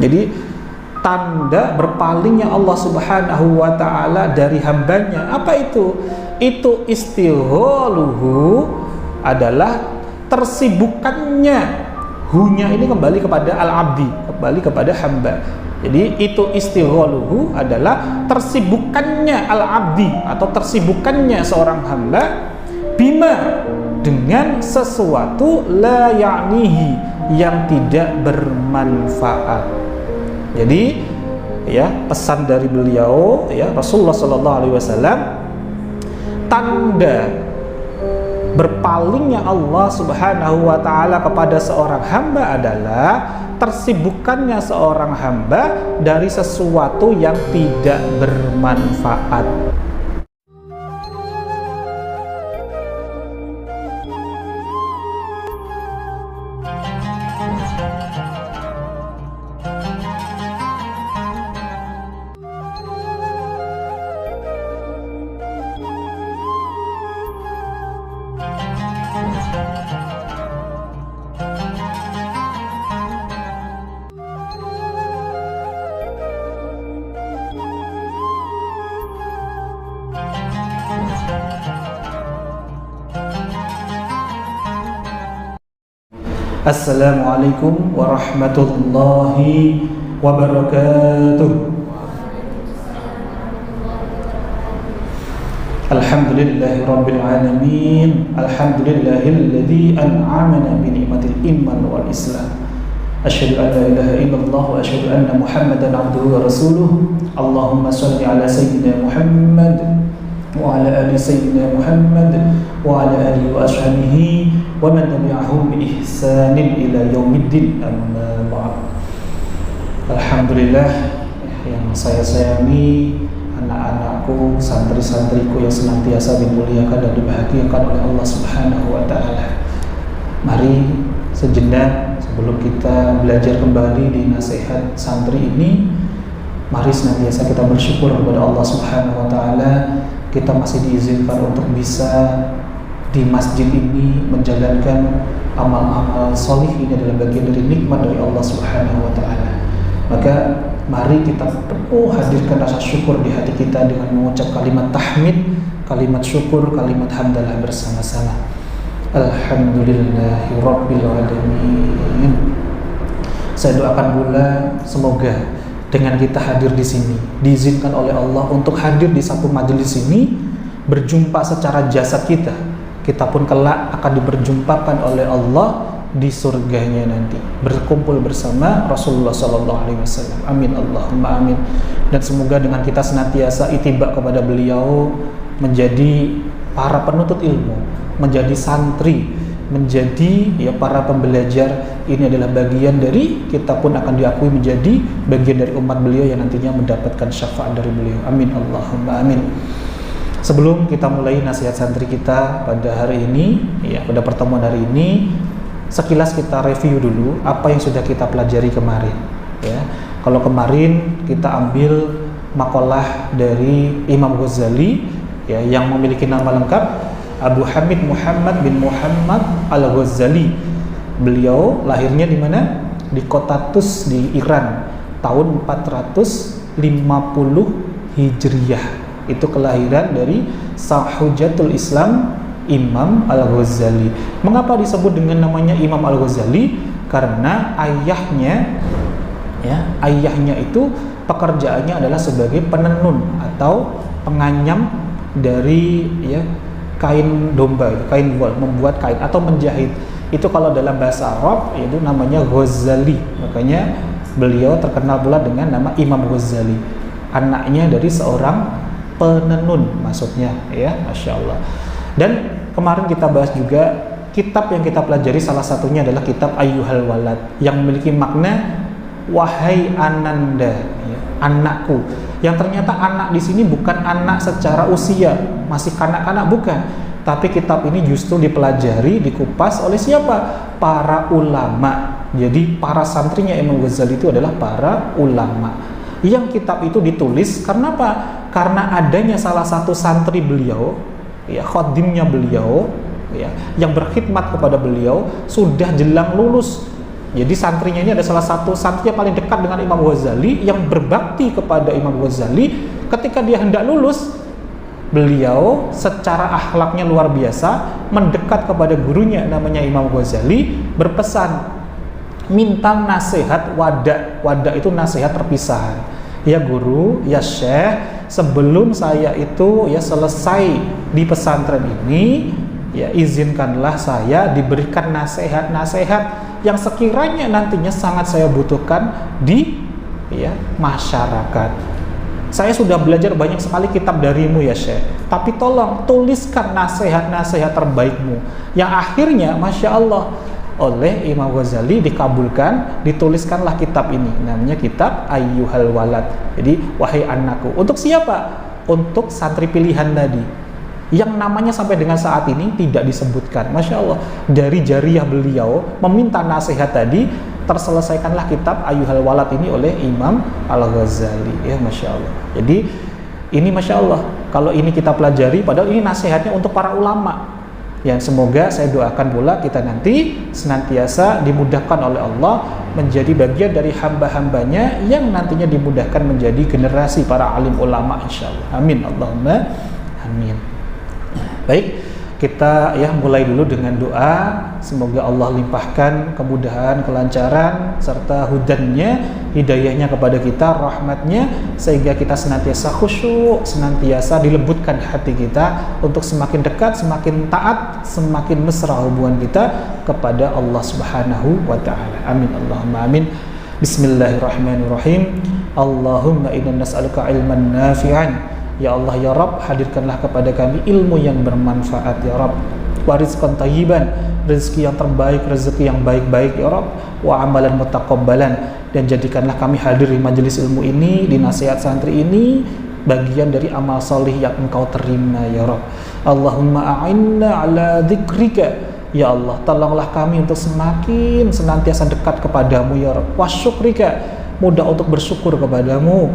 Jadi tanda berpalingnya Allah Subhanahu wa ta'ala dari hambanya apa itu? Itu istighaluhu adalah tersibukannya. Hunya ini kembali kepada al-abdi, kembali kepada hamba. Jadi itu istighaluhu adalah tersibukannya al-abdi atau tersibukannya seorang hamba bima, dengan sesuatu la ya'nihi, yang tidak bermanfaat. Jadi ya, pesan dari beliau ya Rasulullah sallallahu alaihi wasallam, tanda berpalingnya Allah Subhanahu wa ta'ala kepada seorang hamba adalah tersibukannya seorang hamba dari sesuatu yang tidak bermanfaat. Assalamualaikum warahmatullahi wabarakatuh. Alhamdulillahi rabbil alamin. Alhamdulillahilladzi an'amana bi ni'matil iman wal islam. Asyhadu an la ilaha illallah wa asyhadu anna Muhammadan abduhu wa rasuluh. Allahumma shalli ala sayyidina Muhammad wa ala ali sayyidina Muhammad wa ala alihi wa ashabihi wa man tabi'ahum bi ihsanin ila yaumiddin, amma ba'd. Alhamdulillah, yang saya sayangi anak-anakku, santri-santriku yang senantiasa dimuliakan dan dibahagiakan oleh Allah Subhanahu wa ta'ala. Mari sejenak sebelum kita belajar kembali di nasihat santri ini, mari senantiasa kita bersyukur kepada Allah Subhanahu wa ta'ala. Kita masih diizinkan untuk bisa di masjid ini menjalankan amal-amal solih. Ini adalah bagian dari nikmat dari Allah Subhanahu wa ta'ala. Maka mari kita hadirkan rasa syukur di hati kita dengan mengucap kalimat tahmid, kalimat syukur, kalimat hamdalah bersama-sama. Alhamdulillahi rabbil alamin. Saya doakan pula semoga dengan kita hadir di sini, diizinkan oleh Allah untuk hadir di satu majelis ini, berjumpa secara jasad kita pun kelak akan diperjumpakan oleh Allah di surganya nanti, berkumpul bersama Rasulullah sallallahu alaihi wasallam. Amin Allahumma amin. Dan semoga dengan kita senantiasa ittiba kepada beliau, menjadi para penuntut ilmu, menjadi santri, menjadi ya para pembelajar. Ini adalah bagian dari kita pun akan diakui menjadi bagian dari umat beliau yang nantinya mendapatkan syafaat dari beliau. Amin Allahumma amin. Sebelum kita mulai nasihat santri kita pada hari ini, ya pada pertemuan hari ini, sekilas kita review dulu apa yang sudah kita pelajari kemarin. Ya, kalau kemarin kita ambil makalah dari Imam Ghazali, ya, yang memiliki nama lengkap Abu Hamid Muhammad bin Muhammad Al-Ghazali. Beliau lahirnya di mana? Di kota Tus di Iran tahun 450 Hijriyah. Itu kelahiran dari Sahujatul Islam Imam Al-Ghazali. Mengapa disebut dengan namanya Imam Al-Ghazali? Karena ayahnya itu pekerjaannya adalah sebagai penenun atau penganyam dari kain domba, kain wol, membuat kain atau menjahit. Itu kalau dalam bahasa Arab itu namanya Ghazali. Makanya beliau terkenal pula dengan nama Imam Ghazali, anaknya dari seorang penenun maksudnya, ya, Masya Allah. Dan kemarin kita bahas juga kitab yang kita pelajari, salah satunya adalah kitab Ayyuhal Walad, yang memiliki makna wahai ananda, ya, anakku. Yang ternyata anak di sini bukan anak secara usia, masih kanak-kanak, bukan. Tapi kitab ini justru dipelajari, dikupas oleh siapa? Para ulama. Jadi para santrinya Imam Ghazali itu adalah para ulama. Yang kitab itu ditulis karena apa? Karena adanya salah satu santri beliau, ya, khadimnya beliau, ya, yang berkhidmat kepada beliau, sudah jelang lulus Jadi santrinya ini ada salah satu santri yang paling dekat dengan Imam Ghazali, yang berbakti kepada Imam Ghazali. Ketika dia hendak lulus, beliau secara akhlaknya luar biasa, mendekat kepada gurunya namanya Imam Ghazali, berpesan, minta nasihat wada. Wada itu nasihat perpisahan. Ya guru, ya syekh, sebelum saya itu ya selesai di pesantren ini, ya izinkanlah saya diberikan nasihat-nasihat yang sekiranya nantinya sangat saya butuhkan di ya masyarakat. Saya sudah belajar banyak sekali kitab darimu ya Syekh, tapi tolong tuliskan nasihat-nasihat terbaikmu, yang akhirnya Masya Allah oleh Imam Ghazali dikabulkan, dituliskanlah kitab ini, namanya kitab Ayyuhal Walad. Jadi wahai anakku. Untuk siapa? Untuk santri pilihan tadi, yang namanya sampai dengan saat ini tidak disebutkan. Masya Allah, dari jariah beliau meminta nasihat tadi, terselesaikanlah kitab Ayyuhal Walad ini oleh Imam Al-Ghazali. Ya Masya Allah. Jadi ini Masya Allah, kalau ini kita pelajari, padahal ini nasihatnya untuk para ulama, yang semoga saya doakan pula kita nanti senantiasa dimudahkan oleh Allah menjadi bagian dari hamba-hambanya yang nantinya dimudahkan menjadi generasi para alim ulama, insya Allah. Amin, Allahumma amin. Baik, kita ya mulai dulu dengan doa. Semoga Allah limpahkan kemudahan, kelancaran, serta hudannya, hidayahnya kepada kita, rahmatnya, sehingga kita senantiasa khusyuk, senantiasa dilembutkan hati kita untuk semakin dekat, semakin taat, semakin mesra hubungan kita kepada Allah Subhanahu wa Ta'ala. Amin, Allahumma amin. Bismillahirrahmanirrahim. Allahumma inna nas'aluka ilman nafi'an. Ya Allah, ya Rabb, hadirkanlah kepada kami ilmu yang bermanfaat, ya Rabb. Wa rizqan thayyiban, rezeki yang terbaik, rezeki yang baik-baik, ya Rabb. Wa amalan mutaqabbalan, dan jadikanlah kami hadir di majelis ilmu ini, di nasihat santri ini, bagian dari amal solih yang Engkau terima, ya Rabb. Allahumma a'inna ala dzikrika. Ya Allah, tolonglah kami untuk semakin senantiasa dekat kepadamu, ya Rabb. Wa syukrika, mudah untuk bersyukur kepadamu.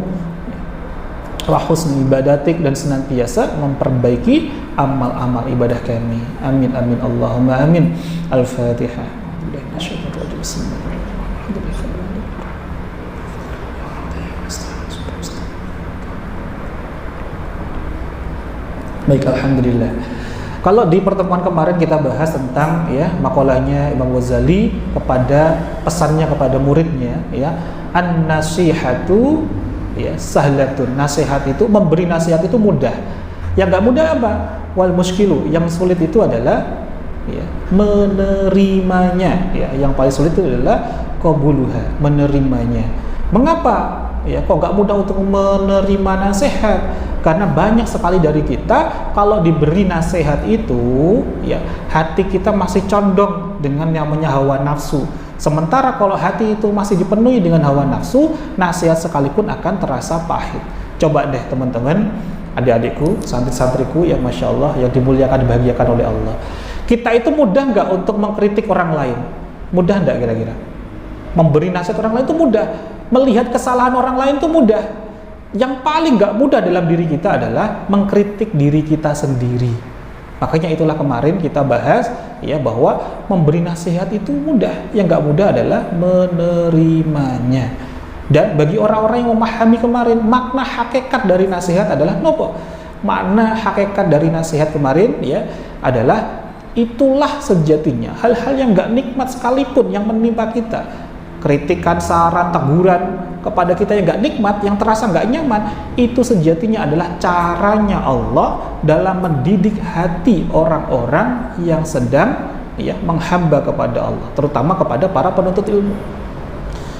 Wa husni ibadatik, dan senantiasa memperbaiki amal-amal ibadah kami. Amin amin Allahumma amin. Al-Fatihah. Baik, alhamdulillah. Kalau di pertemuan kemarin kita bahas tentang ya makolahnya Imam Ghazali kepada pesannya kepada muridnya, ya, an-nasihatu ya sahlatun, nasihat itu, memberi nasihat itu mudah. Yang nggak mudah apa? Wal muskilu, yang sulit itu adalah ya menerimanya. Ya, yang paling sulit itu adalah qabuluha, menerimanya. Mengapa? Ya, kok nggak mudah untuk menerima nasihat? Karena banyak sekali dari kita kalau diberi nasihat itu, ya hati kita masih condong dengan yang namanya hawa nafsu. Sementara kalau hati itu masih dipenuhi dengan hawa nafsu, nasihat sekalipun akan terasa pahit. Coba deh teman-teman, adik-adikku, santri-santriku yang Masya Allah, yang dimuliakan, dibahagiakan oleh Allah. Kita itu mudah nggak untuk mengkritik orang lain? Mudah nggak kira-kira? Memberi nasihat orang lain itu mudah. Melihat kesalahan orang lain itu mudah. Yang paling nggak mudah dalam diri kita adalah mengkritik diri kita sendiri. Makanya itulah kemarin kita bahas ya bahwa memberi nasihat itu mudah, yang nggak mudah adalah menerimanya. Dan bagi orang-orang yang memahami kemarin makna hakikat dari nasihat adalah nopo. Makna hakikat dari nasihat kemarin ya adalah itulah sejatinya hal-hal yang nggak nikmat sekalipun yang menimpa kita. Kritikan, saran, teguran kepada kita yang nggak nikmat, yang terasa nggak nyaman, itu sejatinya adalah caranya Allah dalam mendidik hati orang-orang yang sedang ya menghamba kepada Allah, terutama kepada para penuntut ilmu.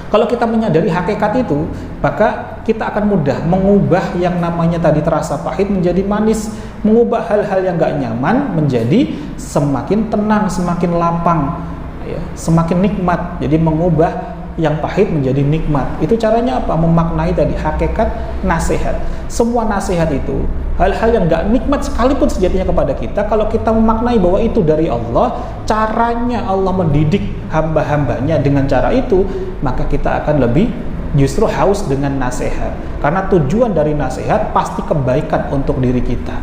Kalau kita menyadari hakikat itu, maka kita akan mudah mengubah yang namanya tadi terasa pahit menjadi manis, mengubah hal-hal yang nggak nyaman menjadi semakin tenang, semakin lapang, ya, semakin nikmat. Jadi mengubah yang pahit menjadi nikmat. Itu caranya apa? Memaknai tadi hakikat nasihat. Semua nasihat itu hal-hal yang gak nikmat sekalipun sejatinya kepada kita, kalau kita memaknai bahwa itu dari Allah, caranya Allah mendidik hamba-hambanya dengan cara itu, maka kita akan lebih justru haus dengan nasihat. Karena tujuan dari nasihat pasti kebaikan untuk diri kita,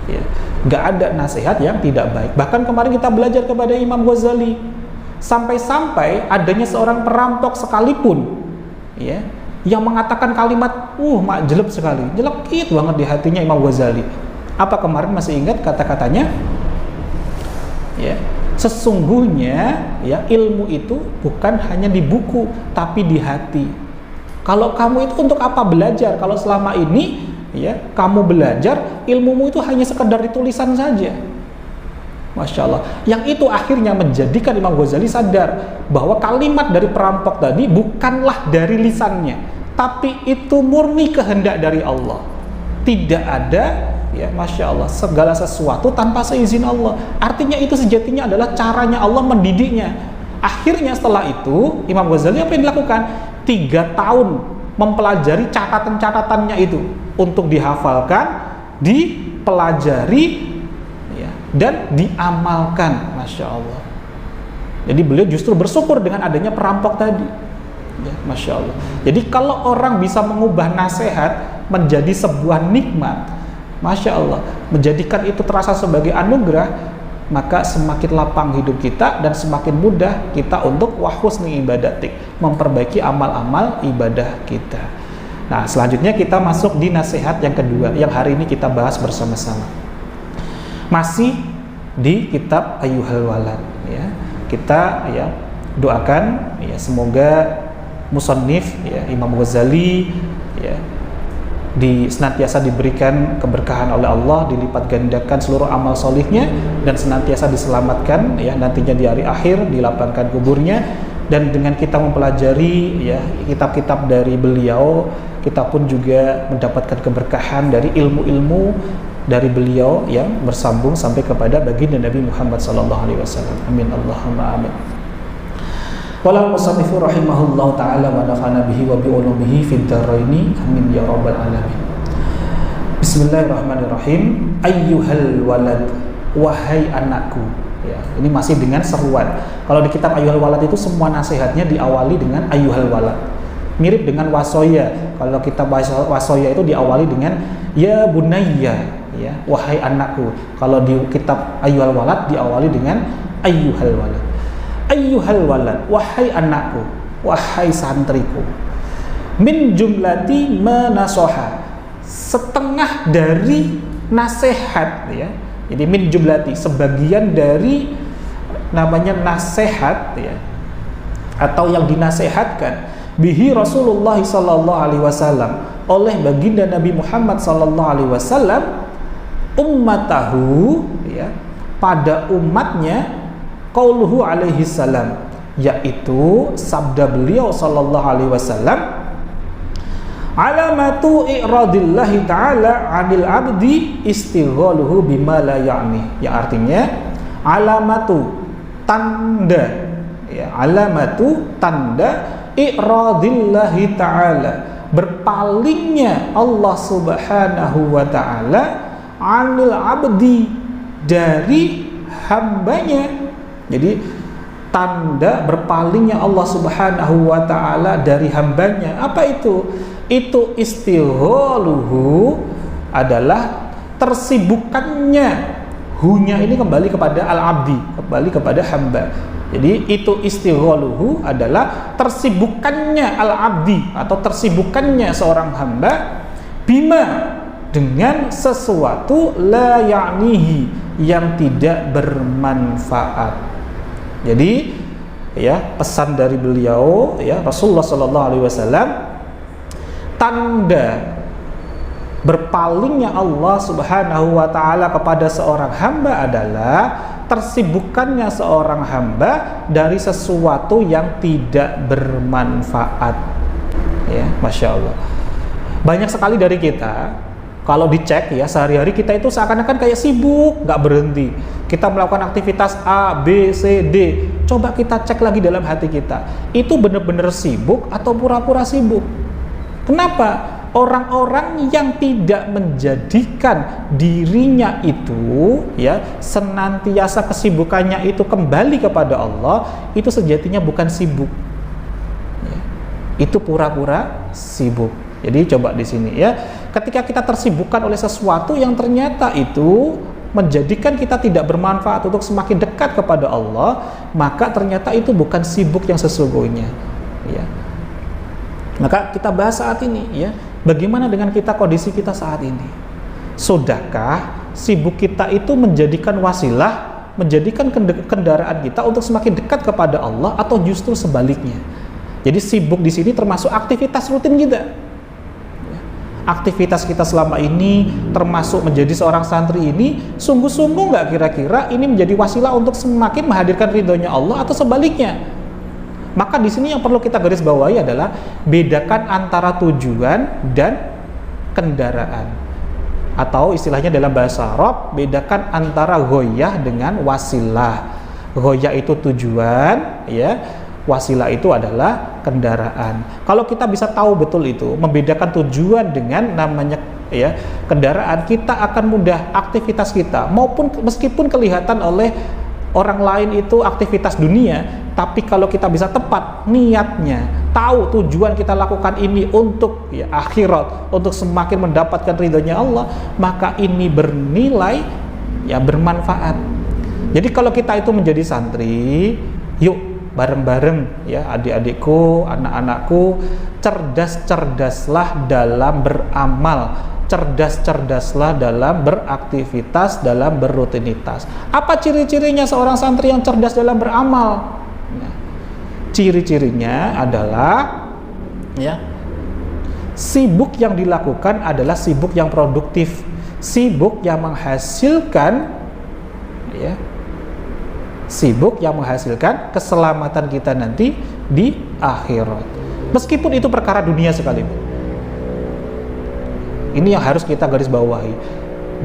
ya. Gak ada nasihat yang tidak baik. Bahkan kemarin kita belajar kepada Imam Ghazali, Sampai-sampai adanya seorang perampok sekalipun, ya, yang mengatakan kalimat, mak jelek sekali, jelekit banget di hatinya Imam Ghazali. Apa kemarin masih ingat kata-katanya? Ya, sesungguhnya ya ilmu itu bukan hanya di buku, tapi di hati. Kalau kamu itu untuk apa belajar? Kalau selama ini ya kamu belajar, ilmumu itu hanya sekedar di tulisan saja. Masya Allah. Yang itu akhirnya menjadikan Imam Ghazali sadar bahwa kalimat dari perampok tadi bukanlah dari lisannya, tapi itu murni kehendak dari Allah. Tidak ada, ya Masya Allah, segala sesuatu tanpa seizin Allah. Artinya itu sejatinya adalah caranya Allah mendidiknya. Akhirnya setelah itu Imam Ghazali apa yang dilakukan? 3 tahun mempelajari catatan-catatannya itu untuk dihafalkan, dipelajari, dan diamalkan. Masya Allah. Jadi beliau justru bersyukur dengan adanya perampok tadi, ya, Masya Allah. Jadi kalau orang bisa mengubah nasihat menjadi sebuah nikmat, Masya Allah, menjadikan itu terasa sebagai anugerah, maka semakin lapang hidup kita dan semakin mudah kita untuk wahusni ibadatik, memperbaiki amal-amal ibadah kita. Nah, selanjutnya kita masuk di nasihat yang kedua yang hari ini kita bahas bersama-sama. Masih di kitab Ayyuhal Walad, ya. Kita ya doakan ya semoga musannif ya Imam Ghazali ya senantiasa diberikan keberkahan oleh Allah, dilipat gandakan seluruh amal solihnya, dan senantiasa diselamatkan ya nantinya di hari akhir, dilapangkan kuburnya. Dan dengan kita mempelajari ya kitab-kitab dari beliau, kita pun juga mendapatkan keberkahan dari ilmu-ilmu dari beliau yang bersambung sampai kepada baginda Nabi Muhammad SAW. Amin Allahumma amin. Qala al-musannifu rahimahullahu ta'ala wa nafa'ana bihi wa bi ulumihi fid dharaini amin ya rabbal alamin. Bismillahirrahmanirrahim. Ayyuhal walad, wahai anakku. Ya, ini masih dengan seruan. Kalau di kitab Ayyuhal Walad itu semua nasihatnya diawali dengan Ayyuhal Walad. Mirip dengan wasoya. Kalau kitab wasoya itu diawali dengan ya bunayya, ya wahai anakku. Kalau di kitab Ayyuhal Walad diawali dengan Ayyuhal Walad. Ayyuhal Walad, wahai anakku, wahai santriku. Min jumlati manasoha, setengah dari nasihat, ya. Jadi min jumlati, sebagian dari namanya nasihat, ya, atau yang dinasehatkan bihi Rasulullah sallallahu alaihi wasallam, oleh baginda Nabi Muhammad sallallahu alaihi wasallam, ummatahu, ya, pada umatnya, qauluhu alaihi salam, yaitu sabda beliau sallallahu alaihi wasallam, alamatu i'radillahi ta'ala 'anil 'abdi istighaluhu bima la ya'ni, yang artinya alamatu, tanda, ya, alamatu, tanda i'radillahi ta'ala, berpalingnya Allah subhanahu wa ta'ala 'anil 'abdi, dari hambanya. Jadi tanda berpalingnya Allah subhanahu wa ta'ala dari hambanya. Apa itu? Itu istighaluhu adalah tersibukannya. Hunya ini kembali kepada al-abdi, kembali kepada hamba. Jadi itu istighaluhu adalah tersibukannya al-abdi atau tersibukannya seorang hamba bima, dengan sesuatu la ya'nihi, yang tidak bermanfaat. Jadi ya pesan dari beliau ya Rasulullah sallallahu alaihi wasallam, tanda berpalingnya Allah subhanahu wa ta'ala kepada seorang hamba adalah tersibukannya seorang hamba dari sesuatu yang tidak bermanfaat. Ya, Masya Allah. Banyak sekali dari kita, kalau dicek ya sehari-hari kita itu seakan-akan kayak sibuk, nggak berhenti. Kita melakukan aktivitas A, B, C, D. Coba kita cek lagi dalam hati kita, itu benar-benar sibuk atau pura-pura sibuk? Kenapa? Orang-orang yang tidak menjadikan dirinya itu ya senantiasa kesibukannya itu kembali kepada Allah, itu sejatinya bukan sibuk, ya, itu pura-pura sibuk. Jadi coba di sini ya, ketika kita tersibukkan oleh sesuatu yang ternyata itu menjadikan kita tidak bermanfaat untuk semakin dekat kepada Allah, maka ternyata itu bukan sibuk yang sesungguhnya, ya. Maka kita bahas saat ini, ya, bagaimana dengan kita, kondisi kita saat ini? Sudahkah sibuk kita itu menjadikan wasilah, menjadikan kendaraan kita untuk semakin dekat kepada Allah, atau justru sebaliknya? Jadi sibuk di sini termasuk aktivitas rutin kita. Aktivitas kita selama ini, termasuk menjadi seorang santri ini, sungguh-sungguh nggak kira-kira ini menjadi wasilah untuk semakin menghadirkan ridhonya Allah, atau sebaliknya? Maka di sini yang perlu kita garis bawahi adalah bedakan antara tujuan dan kendaraan, atau istilahnya dalam bahasa Arab, bedakan antara ghoyah dengan wasilah. Ghoyah itu tujuan, ya. Wasilah itu adalah kendaraan. Kalau kita bisa tahu betul itu, membedakan tujuan dengan namanya, ya, kendaraan, kita akan mudah aktivitas kita, maupun meskipun kelihatan oleh orang lain itu aktivitas dunia, tapi kalau kita bisa tepat niatnya, tahu tujuan kita lakukan ini untuk, ya, akhirat, untuk semakin mendapatkan ridhonya Allah, maka ini bernilai, ya, bermanfaat. Jadi kalau kita itu menjadi santri, yuk bareng-bareng, ya, adik-adikku, anak-anakku, cerdas-cerdaslah dalam beramal, cerdas-cerdaslah dalam beraktivitas, dalam berrutinitas. Apa ciri-cirinya seorang santri yang cerdas dalam beramal? Nah, ciri-cirinya adalah, ya, sibuk yang dilakukan adalah sibuk yang produktif, sibuk yang menghasilkan, ya, sibuk yang menghasilkan keselamatan kita nanti di akhirat, meskipun itu perkara dunia sekalipun. Ini yang harus kita garis bawahi,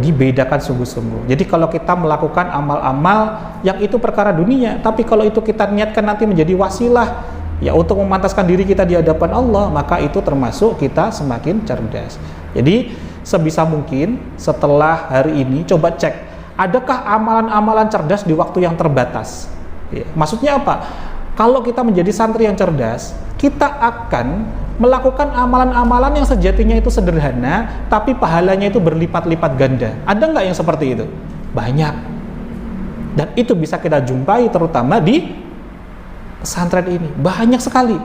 dibedakan sungguh-sungguh. Jadi kalau kita melakukan amal-amal yang itu perkara dunia, tapi kalau itu kita niatkan nanti menjadi wasilah, ya, untuk memantaskan diri kita di hadapan Allah, maka itu termasuk kita semakin cerdas. Jadi sebisa mungkin setelah hari ini coba cek, adakah amalan-amalan cerdas di waktu yang terbatas? Ya, maksudnya apa? Kalau kita menjadi santri yang cerdas, kita akan melakukan amalan-amalan yang sejatinya itu sederhana, tapi pahalanya itu berlipat-lipat ganda. Ada nggak yang seperti itu? Banyak. Dan itu bisa kita jumpai terutama di pesantren ini. Banyak sekali.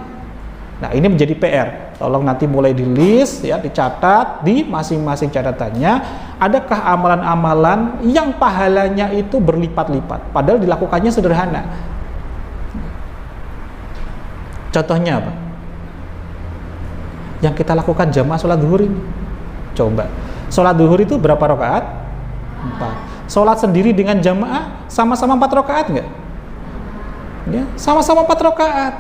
Nah, ini menjadi PR. Tolong nanti mulai di list, ya, dicatat di masing-masing catatannya, adakah amalan-amalan yang pahalanya itu berlipat-lipat padahal dilakukannya sederhana. Contohnya apa? Yang kita lakukan jamaah sholat duhur ini. Coba, sholat duhur itu berapa rakaat? 4. Sholat sendiri dengan jamaah sama-sama 4 rakaat nggak? Ya, sama-sama 4 rakaat,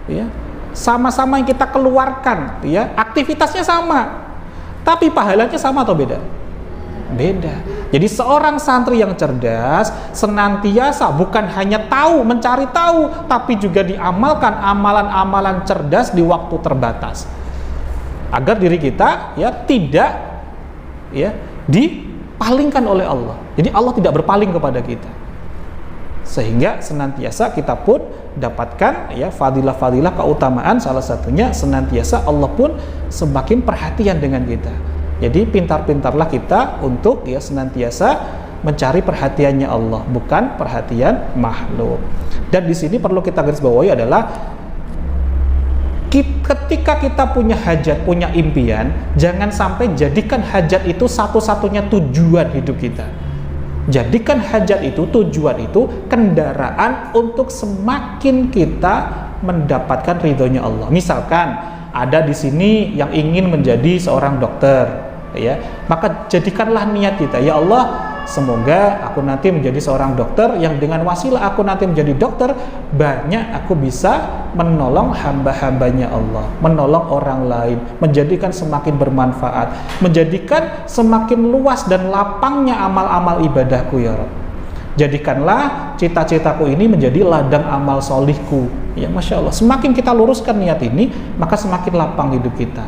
ya. Sama-sama yang kita keluarkan, ya, aktivitasnya sama, tapi pahalanya sama atau beda? Beda. Jadi seorang santri yang cerdas senantiasa bukan hanya tahu, mencari tahu, tapi juga diamalkan amalan-amalan cerdas di waktu terbatas, agar diri kita, ya, tidak, ya, dipalingkan oleh Allah. Jadi Allah tidak berpaling kepada kita, sehingga senantiasa kita pun dapatkan, ya, fadilah-fadilah keutamaan. Salah satunya senantiasa Allah pun semakin perhatian dengan kita. Jadi pintar-pintarlah kita untuk, ya, senantiasa mencari perhatiannya Allah, bukan perhatian makhluk. Dan di sini perlu kita garis bawahi adalah ketika kita punya hajat, punya impian, jangan sampai jadikan hajat itu satu-satunya tujuan hidup kita. Jadikan hajat itu, tujuan itu, kendaraan untuk semakin kita mendapatkan ridhonya Allah. Misalkan ada di sini yang ingin menjadi seorang dokter, ya, maka jadikanlah niat kita, ya Allah, semoga aku nanti menjadi seorang dokter yang dengan wasilah aku nanti menjadi dokter, banyak aku bisa menolong hamba-hambanya Allah, menolong orang lain, menjadikan semakin bermanfaat, menjadikan semakin luas dan lapangnya amal-amal ibadahku, ya Rabb. Jadikanlah cita-citaku ini menjadi ladang amal solihku, ya, Masya Allah. Semakin kita luruskan niat ini, maka semakin lapang hidup kita.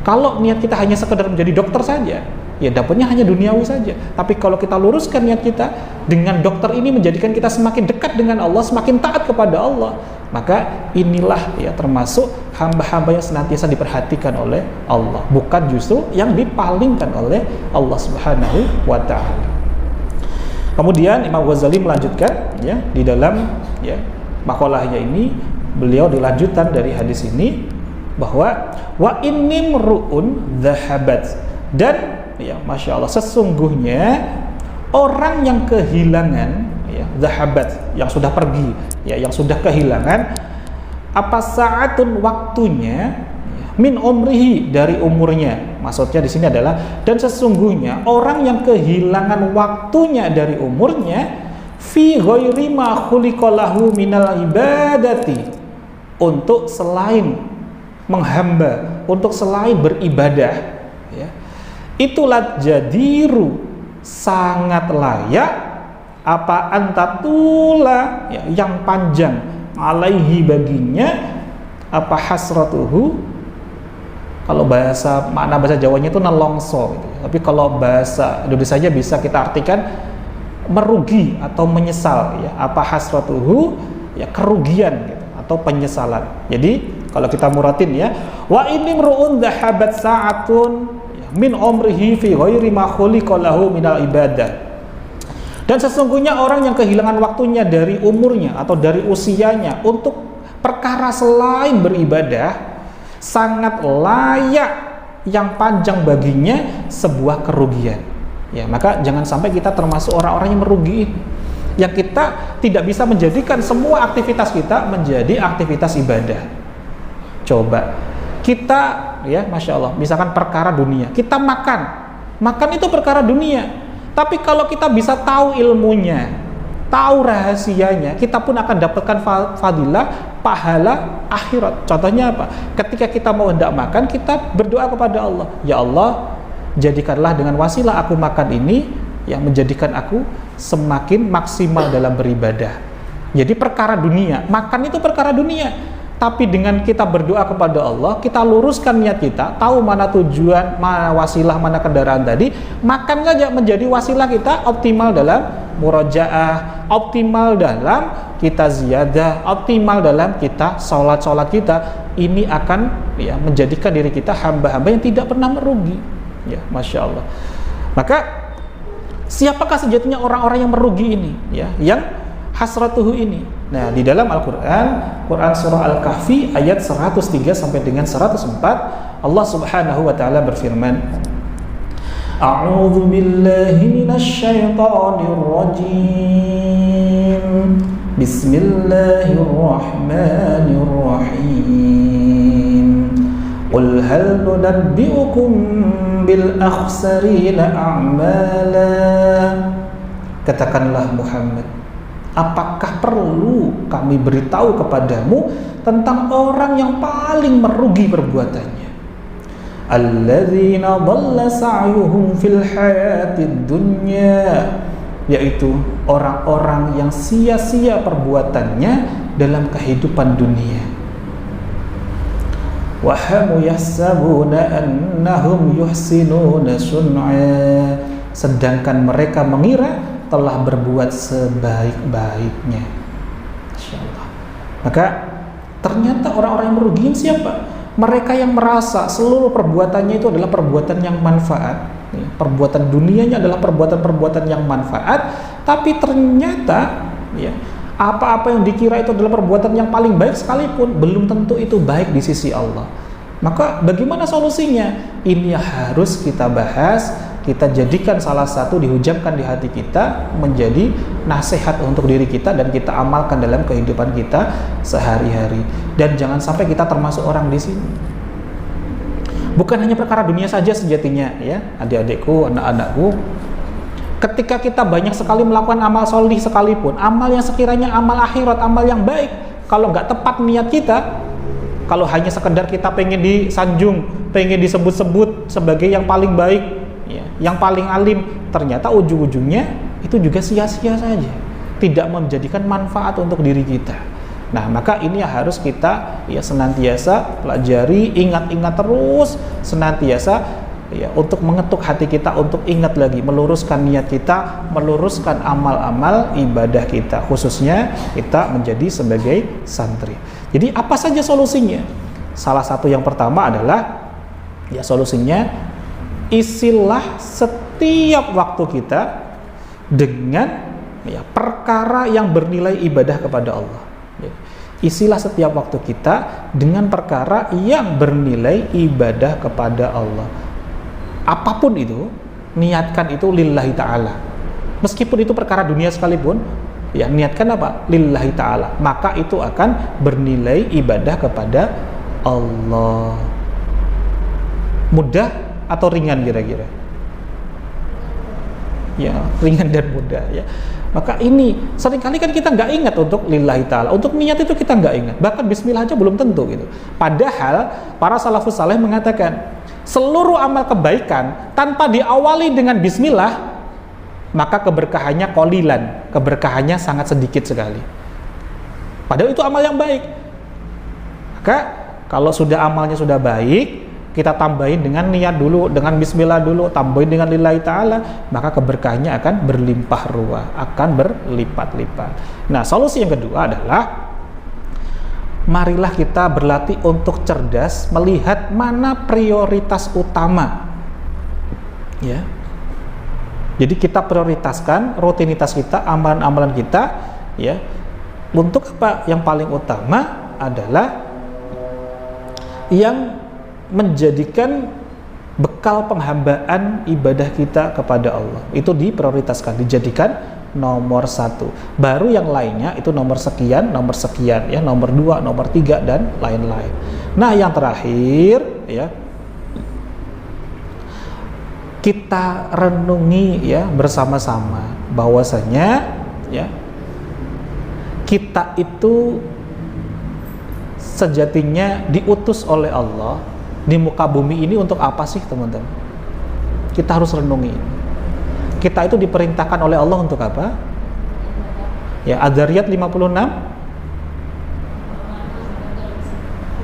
Kalau niat kita hanya sekedar menjadi dokter saja, ya dapatnya hanya duniawi saja. Tapi kalau kita luruskan niat kita dengan dokter ini menjadikan kita semakin dekat dengan Allah, semakin taat kepada Allah, maka inilah, ya, termasuk hamba-hamba yang senantiasa diperhatikan oleh Allah, bukan justru yang dipalingkan oleh Allah Subhanahu wa ta'ala. Kemudian Imam Ghazali melanjutkan ya di dalam ya makalahnya ini, beliau dilanjutkan dari hadis ini bahwa wa inimru'un dhahabat, dan ya Masya Allah, sesungguhnya orang yang kehilangan ya dhahabat, yang sudah pergi ya, yang sudah kehilangan apa saatun waktunya min umrihi, dari umurnya. Maksudnya di sini adalah, dan sesungguhnya orang yang kehilangan waktunya dari umurnya fi ghairi ma khuliqa lahu minal ibadati, untuk selain menghamba, untuk selain beribadah ya, itulah jadiru, sangat layak apa antatula ya, yang panjang alaihi baginya apa hasratuhu. Kalau makna bahasa Jawanya itu nelongso gitu. Tapi kalau bahasa Indonesianya bisa kita artikan merugi atau menyesal ya, apa hasratuhu ya, kerugian gitu, atau penyesalan. Jadi kalau kita muratin ya, wa inimru'un dhahabat sa'atun min umrihi fi ghairi ma khuliqa lahu minal ibadah. Dan sesungguhnya orang yang kehilangan waktunya dari umurnya atau dari usianya untuk perkara selain beribadah, sangat layak yang panjang baginya sebuah kerugian ya. Maka jangan sampai kita termasuk orang-orang yang merugi, yang kita tidak bisa menjadikan semua aktivitas kita menjadi aktivitas ibadah. Coba kita ya Masya Allah, misalkan perkara dunia, kita makan itu perkara dunia, tapi kalau kita bisa tahu ilmunya, tahu rahasianya, kita pun akan dapatkan fadilah, pahala akhirat. Contohnya apa? Ketika kita mau hendak makan, kita berdoa kepada Allah, ya Allah, jadikanlah dengan wasilah aku makan ini yang menjadikan aku semakin maksimal dalam beribadah. Jadi perkara dunia, makan itu perkara dunia. Tapi dengan kita berdoa kepada Allah, kita luruskan niat kita, tahu mana tujuan, mana wasilah, mana kendaraan tadi, makan saja menjadi wasilah kita optimal dalam murajaah, optimal dalam kita ziyadah, optimal dalam kita sholat kita. Ini akan ya menjadikan diri kita hamba-hamba yang tidak pernah merugi ya, Masya Allah. Maka siapakah sejatinya orang-orang yang merugi ini ya, yang hasratuhu ini? Nah, di dalam Al-Quran, Quran Surah Al-Kahfi ayat 103 sampai dengan 104, Allah Subhanahu wa Ta'ala berfirman, A'udzu billahi minasyaitonir rajim. Bismillahirrahmanirrahim. Qul hal nunabbi'ukum bil akhsarina a'mala. Katakanlah Muhammad, apakah perlu kami beritahu kepadamu tentang orang yang paling merugi perbuatannya? Alladzina dhalla sa'yuhum fil hayatid dunya, yaitu orang-orang yang sia-sia perbuatannya dalam kehidupan dunia. Wa hum yahsabuna annahum yuhsinuna sun'a, sedangkan mereka mengira telah berbuat sebaik-baiknya. Insyaallah. Maka ternyata orang-orang yang merugi siapa? Mereka yang merasa seluruh perbuatannya itu adalah perbuatan yang manfaat. Perbuatan dunianya adalah perbuatan-perbuatan yang manfaat, tapi ternyata ya, apa-apa yang dikira itu adalah perbuatan yang paling baik sekalipun belum tentu itu baik di sisi Allah. Maka bagaimana solusinya? Ini harus kita bahas, kita jadikan salah satu, dihujamkan di hati kita menjadi nasihat untuk diri kita dan kita amalkan dalam kehidupan kita sehari-hari. Dan jangan sampai kita termasuk orang di sini. Bukan hanya perkara dunia saja sejatinya ya, adik-adikku, anak-anakku. Ketika kita banyak sekali melakukan amal solih sekalipun, amal yang sekiranya amal akhirat, amal yang baik, kalau nggak tepat niat kita, kalau hanya sekedar kita pengen disanjung, pengen disebut-sebut sebagai yang paling baik, ya, yang paling alim, ternyata ujung-ujungnya itu juga sia-sia saja, tidak menjadikan manfaat untuk diri kita. Nah, maka ini harus kita ya senantiasa pelajari, ingat-ingat terus, senantiasa ya untuk mengetuk hati kita untuk ingat lagi, meluruskan niat kita, meluruskan amal-amal ibadah kita, khususnya kita menjadi sebagai santri. Jadi apa saja solusinya? Salah satu yang pertama adalah ya solusinya, isilah setiap waktu kita dengan ya, perkara yang bernilai ibadah kepada Allah. Ya. Isilah setiap waktu kita dengan perkara yang bernilai ibadah kepada Allah. Apapun itu, niatkan itu lillahi ta'ala. Meskipun itu perkara dunia sekalipun, ya niatkan apa? Lillahi ta'ala. Maka itu akan bernilai ibadah kepada Allah. Mudah atau ringan kira-kira? Ya, ringan dan mudah ya. Maka ini seringkali kan kita nggak ingat untuk lillahi ta'ala, untuk niat itu kita nggak ingat, bahkan bismillah aja belum tentu gitu. Padahal para salafus saleh mengatakan seluruh amal kebaikan tanpa diawali dengan bismillah maka keberkahannya qalilan, keberkahannya sangat sedikit sekali. Padahal itu amal yang baik. Maka kalau sudah amalnya sudah baik, kita tambahin dengan niat dulu, dengan bismillah dulu, tambahin dengan lillahi ta'ala, maka keberkahannya akan berlimpah ruah, akan berlipat-lipat. Nah, solusi yang kedua adalah marilah kita berlatih untuk cerdas melihat mana prioritas utama. Ya. Jadi kita prioritaskan rutinitas kita, amalan-amalan kita, ya. Untuk apa? Yang paling utama adalah yang menjadikan bekal penghambaan ibadah kita kepada Allah. Itu diprioritaskan, dijadikan nomor 1. Baru yang lainnya itu nomor sekian ya, nomor 2, nomor 3 dan lain-lain. Nah, yang terakhir ya, kita renungi ya bersama-sama bahwasanya ya kita itu sejatinya diutus oleh Allah di muka bumi ini untuk apa sih, teman-teman? Kita harus renungi. Kita itu diperintahkan oleh Allah untuk apa? Ya, Ad-Dzariyat 56.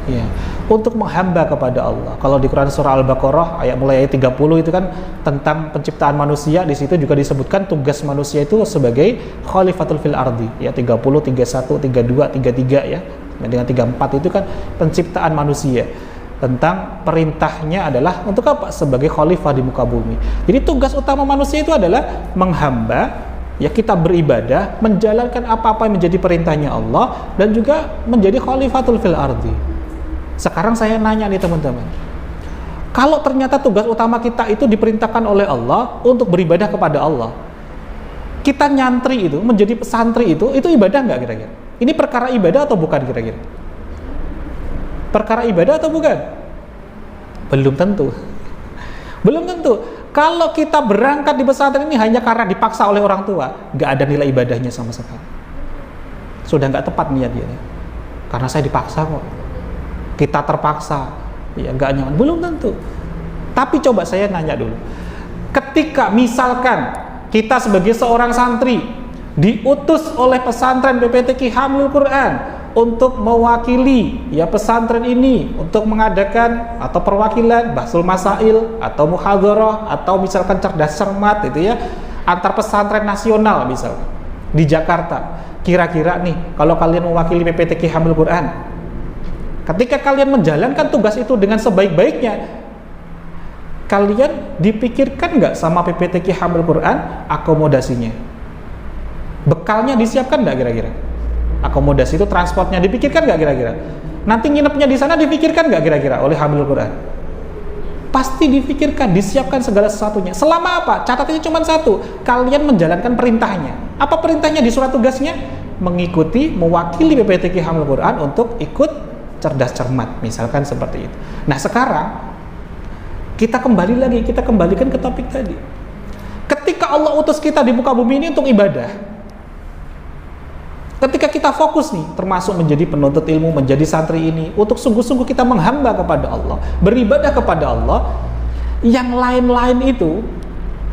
Ya, untuk menghamba kepada Allah. Kalau di Quran surah Al-Baqarah mulai ayat 30 itu kan tentang penciptaan manusia, di situ juga disebutkan tugas manusia itu sebagai khalifatul fil ardi. Ya, 30, 31, 32, 33 ya. Dengan 34 itu kan penciptaan manusia. Tentang perintahnya adalah untuk apa? Sebagai khalifah di muka bumi. Jadi tugas utama manusia itu adalah menghamba, ya kita beribadah, menjalankan apa-apa yang menjadi perintahnya Allah, dan juga menjadi khalifatul fil ardi. Sekarang saya nanya nih teman-teman, kalau ternyata tugas utama kita itu diperintahkan oleh Allah untuk beribadah kepada Allah, kita nyantri itu, menjadi pesantri itu ibadah nggak kira-kira? Ini perkara ibadah atau bukan kira-kira? Perkara ibadah atau bukan? Belum tentu. Belum tentu. Kalau kita berangkat di pesantren ini hanya karena dipaksa oleh orang tua, nggak ada nilai ibadahnya sama sekali. Sudah nggak tepat niat dia. Karena saya dipaksa kok. Kita terpaksa, ya nggak nyaman. Belum tentu. Tapi coba saya nanya dulu. Ketika misalkan kita sebagai seorang santri diutus oleh pesantren PPTQ Hamlul Quran untuk mewakili ya pesantren ini untuk mengadakan atau perwakilan bahsul masail atau muhadharah atau misalkan cerdas cermat itu ya antar pesantren nasional misalkan di Jakarta. Kira-kira nih kalau kalian mewakili PPTQ Hamlul Quran, ketika kalian menjalankan tugas itu dengan sebaik-baiknya, kalian dipikirkan nggak sama PPTQ Hamlul Quran akomodasinya? Bekalnya disiapkan nggak kira-kira? Akomodasi itu transportnya dipikirkan nggak kira-kira? Nanti nginepnya di sana dipikirkan nggak kira-kira oleh Hamilul Quran? Pasti dipikirkan, disiapkan segala sesuatunya. Selama apa? Catatannya cuma satu, kalian menjalankan perintahnya. Apa perintahnya di surat tugasnya? Mengikuti, mewakili PPTQ Hamilul Quran untuk ikut cerdas cermat, misalkan seperti itu. Nah sekarang kita kembalikan ke topik tadi. Ketika Allah utus kita di muka bumi ini untuk ibadah, ketika kita fokus nih, termasuk menjadi penuntut ilmu, menjadi santri ini, untuk sungguh-sungguh kita menghamba kepada Allah, beribadah kepada Allah, yang lain-lain itu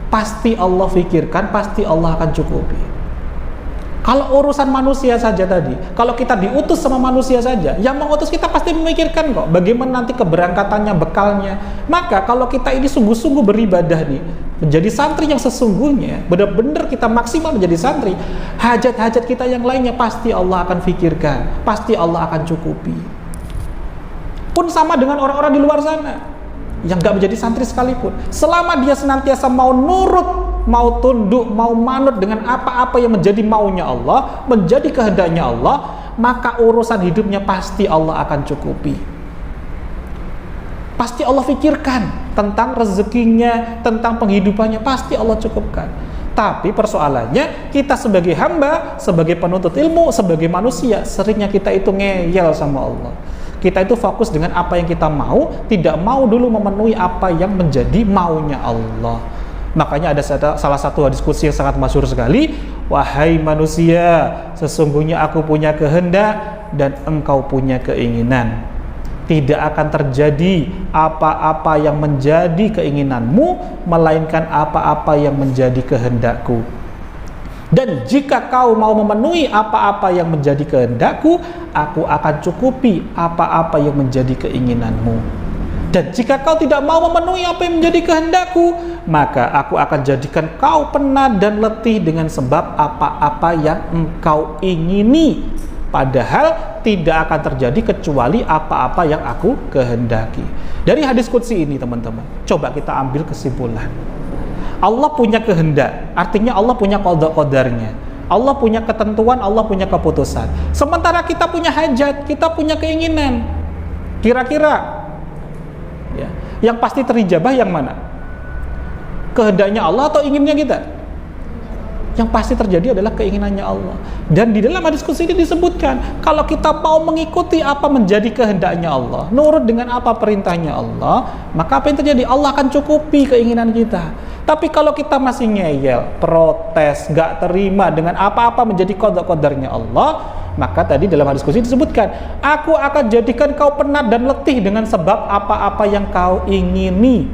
pasti Allah pikirkan, pasti Allah akan cukupi. Kalau urusan manusia saja tadi, kalau kita diutus sama manusia saja, yang mengutus kita pasti memikirkan kok bagaimana nanti keberangkatannya, bekalnya. Maka kalau kita ini sungguh-sungguh beribadah nih, menjadi santri yang sesungguhnya, benar-benar kita maksimal menjadi santri, hajat-hajat kita yang lainnya pasti Allah akan pikirkan, pasti Allah akan cukupi. Pun sama dengan orang-orang di luar sana yang gak menjadi santri sekalipun, selama dia senantiasa mau nurut mau tunduk, mau manut dengan apa-apa yang menjadi maunya Allah, menjadi kehendaknya Allah, maka urusan hidupnya pasti Allah akan cukupi. Pasti Allah pikirkan tentang rezekinya, tentang penghidupannya, pasti Allah cukupkan. Tapi persoalannya, kita sebagai hamba, sebagai penuntut ilmu, sebagai manusia, seringnya kita itu ngeyel sama Allah. Kita itu fokus dengan apa yang kita mau, tidak mau dulu memenuhi apa yang menjadi maunya Allah. Makanya ada salah satu hadis qudsi yang sangat masyhur sekali, wahai manusia, sesungguhnya aku punya kehendak dan engkau punya keinginan. Tidak akan terjadi apa-apa yang menjadi keinginanmu, melainkan apa-apa yang menjadi kehendakku. Dan jika kau mau memenuhi apa-apa yang menjadi kehendakku, aku akan cukupi apa-apa yang menjadi keinginanmu. Dan jika kau tidak mau memenuhi apa yang menjadi kehendakku, maka aku akan jadikan kau penat dan letih dengan sebab apa-apa yang engkau ingini. Padahal tidak akan terjadi kecuali apa-apa yang aku kehendaki. Dari hadis qudsi ini teman-teman, coba kita ambil kesimpulan. Allah punya kehendak, artinya Allah punya qada-qadarnya. Allah punya ketentuan, Allah punya keputusan. Sementara kita punya hajat, kita punya keinginan. Kira-kira ya, yang pasti terijabah yang mana? Kehendaknya Allah atau inginnya kita? Yang pasti terjadi adalah keinginannya Allah. Dan di dalam hadis qudsi ini disebutkan, kalau kita mau mengikuti apa menjadi kehendaknya Allah, nurut dengan apa perintahnya Allah, maka apa yang terjadi? Allah akan cukupi keinginan kita. Tapi kalau kita masih ngeyel, protes, gak terima dengan apa-apa menjadi qada-qadarnya Allah, maka tadi dalam hadis qudsi disebutkan, aku akan jadikan kau penat dan letih dengan sebab apa-apa yang kau ingini.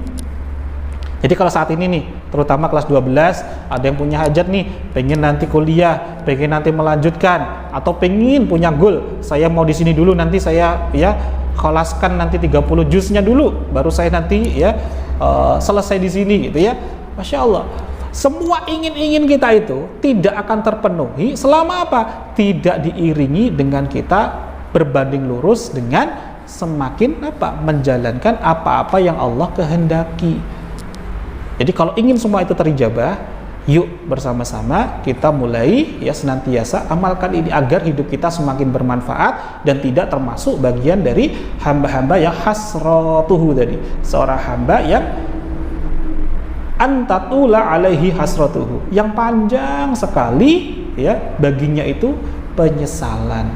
Jadi kalau saat ini nih, terutama kelas 12, ada yang punya hajat nih, pengen nanti kuliah, pengen nanti melanjutkan, atau pengen punya goal, saya mau di sini dulu, nanti saya ya kholaskan nanti 30 juznya dulu, baru saya nanti ya selesai di sini gitu ya. Masya Allah, semua ingin-ingin kita itu tidak akan terpenuhi selama apa? Tidak diiringi dengan kita berbanding lurus dengan semakin apa? Menjalankan apa-apa yang Allah kehendaki. Jadi kalau ingin semua itu terijabah, yuk bersama-sama kita mulai ya senantiasa amalkan ini agar hidup kita semakin bermanfaat dan tidak termasuk bagian dari hamba-hamba yang hasratuhu tadi, seorang hamba yang antatula alaihi hasratuhu, yang panjang sekali ya baginya itu penyesalan,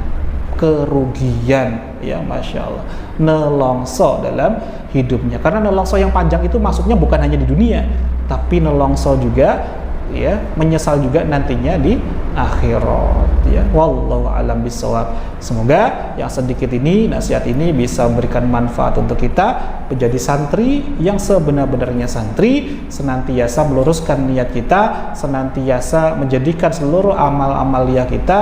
kerugian ya, Masya Allah, nelongso dalam hidupnya. Karena nelongso yang panjang itu maksudnya bukan hanya di dunia, tapi nelongso juga ya, menyesal juga nantinya di akhirat ya. Wallahu a'lam bishawab. Semoga yang sedikit ini, nasihat ini bisa memberikan manfaat untuk kita menjadi santri yang sebenar-benarnya santri, senantiasa meluruskan niat kita, senantiasa menjadikan seluruh amal-amaliyah kita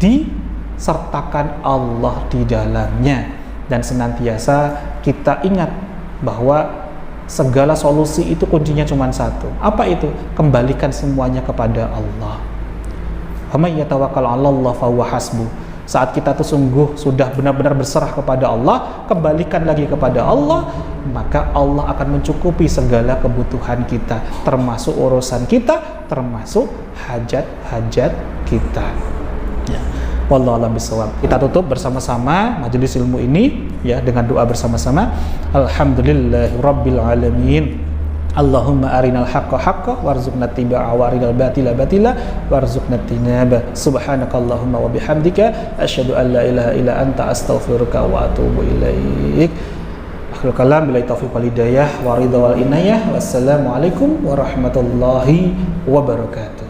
disertakan Allah di dalamnya, dan senantiasa kita ingat bahwa segala solusi itu kuncinya cuma satu. Apa itu? Kembalikan semuanya kepada Allah. Faman yatawakkal 'alallahi fahuwa hasbuh. Saat kita tuh sungguh sudah benar-benar berserah kepada Allah, kembalikan lagi kepada Allah, maka Allah akan mencukupi segala kebutuhan kita, termasuk urusan kita, termasuk hajat-hajat kita. Ya. Wallahu a'lam bishawab. Kita tutup bersama-sama majelis ilmu ini ya dengan doa bersama-sama. Alhamdulillahirabbil alamin. Allahumma arinal haqqa haqqa warzuqna tibaa wa arinal batila batila warzuqna tinaba. Subhanakallahumma wa bihamdika asyhadu an la ilaha illa anta astaghfiruka wa atubu ilaik. Akhirul kalam, billahi taufiq wal hidayah wa ridha wal inayah. Wassalamualaikum warahmatullahi wabarakatuh.